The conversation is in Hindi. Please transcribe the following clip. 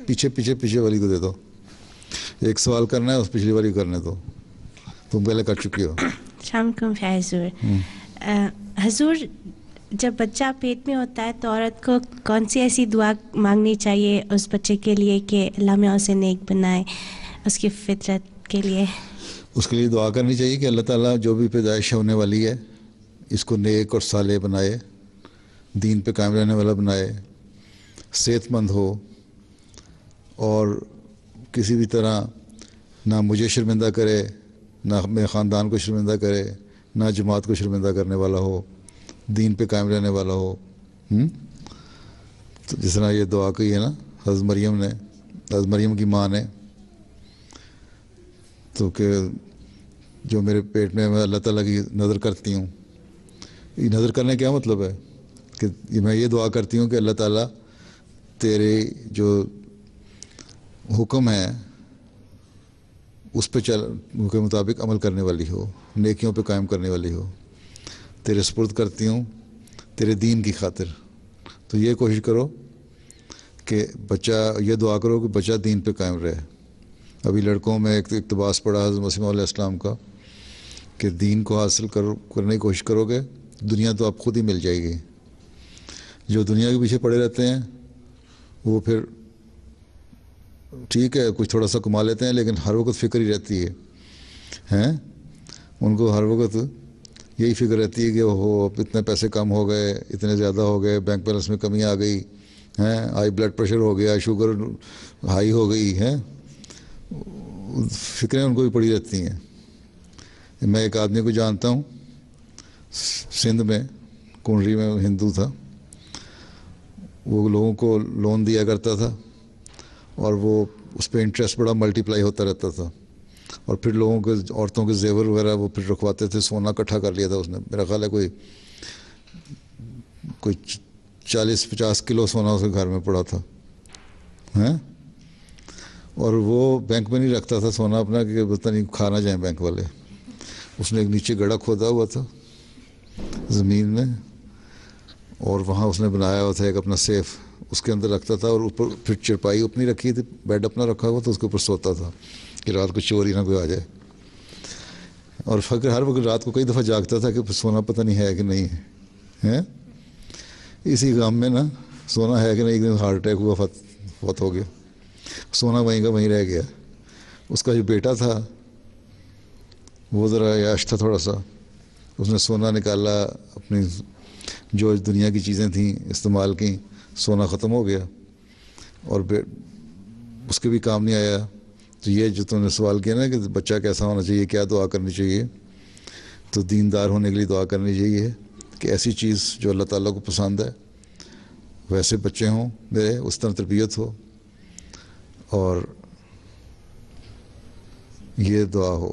पीछे पीछे पीछे वाली को दे दो। एक सवाल करना है, उस पिछली वाली करने दो, तुम पहले कर चुकी हो। शामकुम हजूर। हजूर, जब बच्चा पेट में होता है तो औरत को कौन सी ऐसी दुआ मांगनी चाहिए उस बच्चे के लिए कि अल्लाह में उसे नेक बनाए, उसकी फितरत के लिए? उसके लिए दुआ करनी चाहिए कि अल्लाह ताला जो भी पैदाइश होने वाली है इसको नेक और साले बनाए, दीन पे कायम रहने वाला बनाए, सेहतमंद हो और किसी भी तरह ना मुझे शर्मिंदा करे, ना मेरे ख़ानदान को शर्मिंदा करे, ना जमात को शर्मिंदा करने वाला हो, दीन पे कायम रहने वाला हो। तो जिस तरह ये दुआ की है ना हज़रत मरियम ने, हज़रत मरियम की माँ ने, तो कि जो मेरे पेट में मैं अल्लाह ताला की नज़र करती हूँ। ये नज़र करने क्या मतलब है कि मैं ये दुआ करती हूँ कि अल्लाह ताला तेरे जो हुक्म है उस पे के मुताबिक अमल करने वाली हो, नेकियों पे कायम करने वाली हो। तेरे सुपुर्द करती हूँ तेरे दीन की खातिर। तो ये कोशिश करो कि बच्चा, ये दुआ करो कि बच्चा दीन पे कायम रहे। अभी लड़कों में एक इक़्तिबास पड़ा हज़रत मसीह मौला इस्लाम का कि दीन को हासिल करने की कोशिश करोगे, दुनिया तो आप खुद ही मिल जाएगी। जो दुनिया के पीछे पड़े रहते हैं वो फिर ठीक है कुछ थोड़ा सा कमा लेते हैं, लेकिन हर वक्त फ़िक्र ही रहती है, हैं उनको हर वक्त यही फिक्र रहती है कि हो इतने पैसे कम हो गए, इतने ज़्यादा हो गए, बैंक बैलेंस में कमी आ गई, हैं हाई ब्लड प्रेशर हो गया, शुगर हाई हो गई, हैं फ़िक्रें उनको भी पड़ी रहती हैं। मैं एक आदमी को जानता हूँ, सिंध में कुंडरी में, हिंदू था, वो लोगों को लोन दिया करता था और वो उस पर इंटरेस्ट बड़ा मल्टीप्लाई होता रहता था और फिर लोगों के, औरतों के जेवर वगैरह वो फिर रखवाते थे। सोना इकट्ठा कर लिया था उसने, मेरा ख्याल है कोई 40-50 किलो सोना उसके घर में पड़ा था, हैं और वो बैंक में नहीं रखता था सोना अपना कि पता नहीं खा ना जाए बैंक वाले। उसने एक नीचे गड्ढा खोदा हुआ था ज़मीन में और वहाँ उसने बनाया हुआ था एक अपना सेफ, उसके अंदर रखता था और ऊपर फिर चरपाई अपनी रखी थी, बेड अपना रखा हुआ तो उसके ऊपर सोता था कि रात को चोरी ना कोई आ जाए। और फ़क्र हर वक्त रात को कई दफ़ा जागता था कि सोना पता नहीं है कि नहीं है, हैं इसी गांव में ना सोना है कि नहीं। एक दिन हार्ट अटैक हुआ, फौत हो गया, सोना वहीं का वहीं रह गया। उसका जो बेटा था वो ज़रा याश था थोड़ा सा, उसने सोना निकाला, अपनी जो दुनिया की चीज़ें थी इस्तेमाल की, सोना ख़त्म हो गया और उसके भी काम नहीं आया। तो ये जो तुमने सवाल किया ना कि बच्चा कैसा होना चाहिए, क्या दुआ करनी चाहिए, तो दीनदार होने के लिए दुआ करनी चाहिए कि ऐसी चीज़ जो अल्लाह ताला को पसंद है वैसे बच्चे हों मेरे, उस तरह तरबियत हो और ये दुआ हो।